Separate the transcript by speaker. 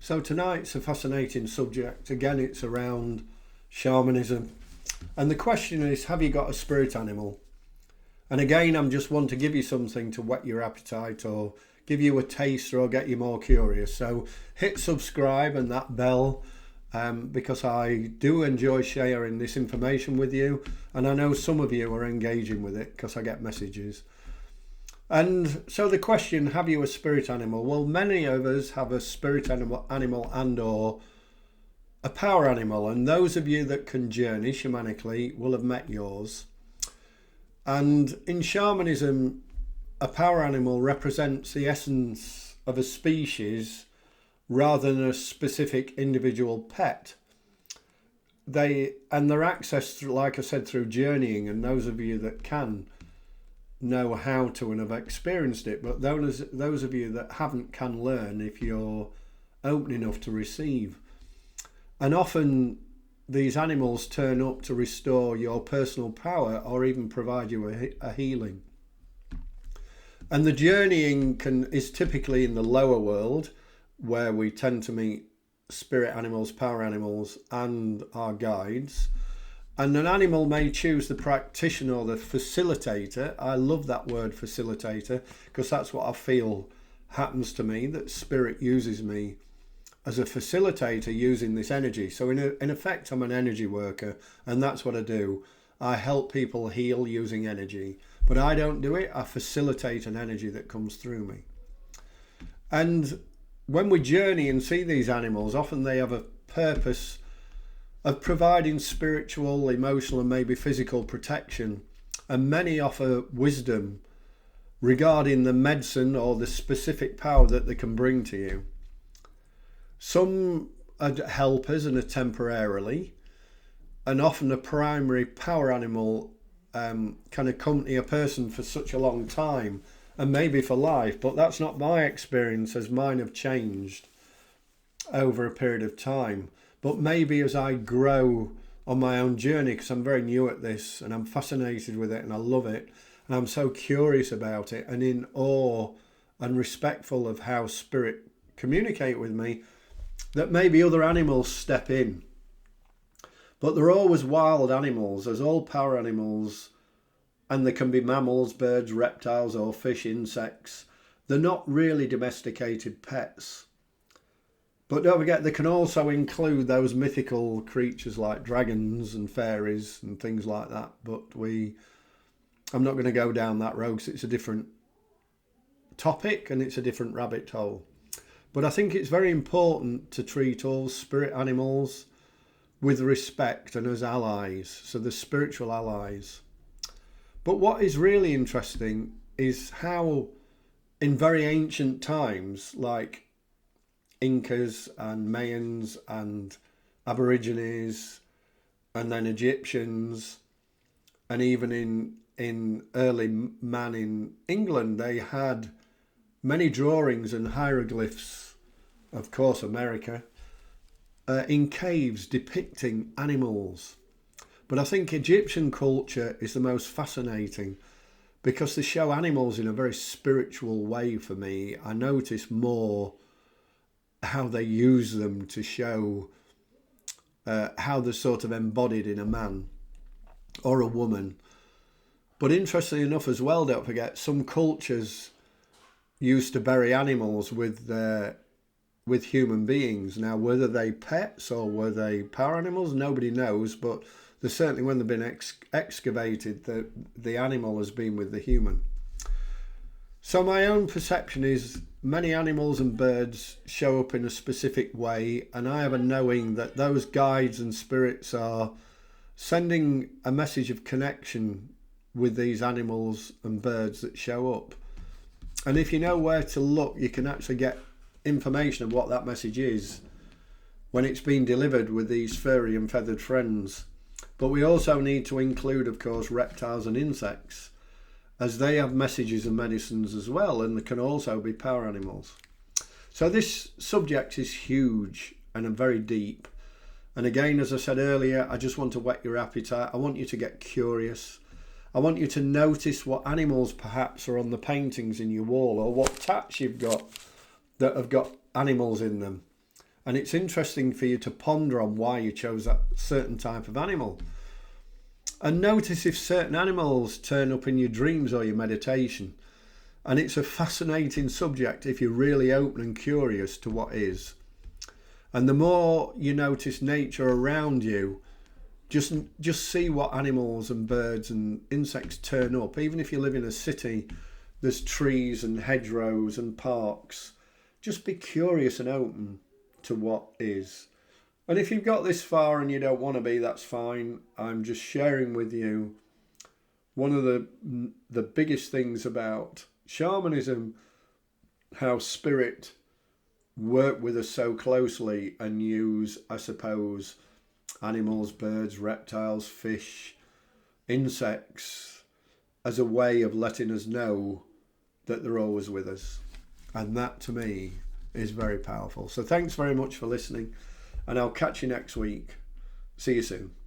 Speaker 1: So tonight's a fascinating subject. Again, it's around shamanism. And the question is, have you got a spirit animal? And again, I'm just want to give you something to whet your appetite or give you a taste or get you more curious. So hit subscribe and that bell because I do enjoy sharing this information with you. And I know some of you are engaging with it because I get messages. And so the question, have you a spirit animal? Well, many of us have a spirit animal and or a power animal. And those of you that can journey shamanically will have met yours. And in shamanism, a power animal represents the essence of a species rather than a specific individual pet. They're accessed, like I said, through journeying, and those of you that can know how to and have experienced it, but those of you that haven't can learn if you're open enough to receive. And often these animals turn up to restore your personal power or even provide you a healing. And the journeying is typically in the lower world, where we tend to meet spirit animals, power animals, and our guides. And an animal may choose the practitioner or the facilitator. I love that word, facilitator, because that's what I feel happens to me, that spirit uses me as a facilitator using this energy. So in effect, I'm an energy worker, and that's what I do. I help people heal using energy, but I don't do it. I facilitate an energy that comes through me. And when we journey and see these animals, often they have a purpose of providing spiritual, emotional, and maybe physical protection. And many offer wisdom regarding the medicine or the specific power that they can bring to you. Some are helpers and are temporarily, and often a primary power animal can accompany a person for such a long time and maybe for life, but that's not my experience, as mine have changed over a period of time. But maybe as I grow on my own journey, because I'm very new at this and I'm fascinated with it and I love it and I'm so curious about it and in awe and respectful of how spirit communicate with me, that maybe other animals step in. But they're always wild animals, as all power animals, and they can be mammals, birds, reptiles, or fish, insects. They're not really domesticated pets. But don't forget, they can also include those mythical creatures like dragons and fairies and things like that. But I'm not going to go down that road because it's a different topic and it's a different rabbit hole. But I think it's very important to treat all spirit animals with respect and as allies, so the spiritual allies. But what is really interesting is how in very ancient times, like Incas and Mayans and Aborigines and then Egyptians, and even in early man in England, they had many drawings and hieroglyphs, of course America, in caves depicting animals. But I think Egyptian culture is the most fascinating because they show animals in a very spiritual way for me. I notice more how they use them to show how they're sort of embodied in a man or a woman. But interestingly enough as well, don't forget, some cultures used to bury animals with human beings. Now, whether they pets or were they power animals, nobody knows, but there's certainly, when they've been excavated, the animal has been with the human. So my own perception is many animals and birds show up in a specific way, and I have a knowing that those guides and spirits are sending a message of connection with these animals and birds that show up. And if you know where to look, you can actually get information of what that message is when it's been delivered with these furry and feathered friends. But we also need to include, of course, reptiles and insects, as they have messages and medicines as well, and they can also be power animals. So this subject is huge and very deep. And again, as I said earlier, I just want to whet your appetite. I want you to get curious. I want you to notice what animals perhaps are on the paintings in your wall, or what tats you've got that have got animals in them. And it's interesting for you to ponder on why you chose that certain type of animal. And notice if certain animals turn up in your dreams or your meditation. And it's a fascinating subject if you're really open and curious to what is. And the more you notice nature around you, just see what animals and birds and insects turn up. Even if you live in a city, there's trees and hedgerows and parks. Just be curious and open to what is. And if you've got this far and you don't want to be, that's fine. I'm just sharing with you one of the biggest things about shamanism, how spirit work with us so closely and use, I suppose, animals, birds, reptiles, fish, insects as a way of letting us know that they're always with us. And that to me is very powerful. So thanks very much for listening, and I'll catch you next week. See you soon.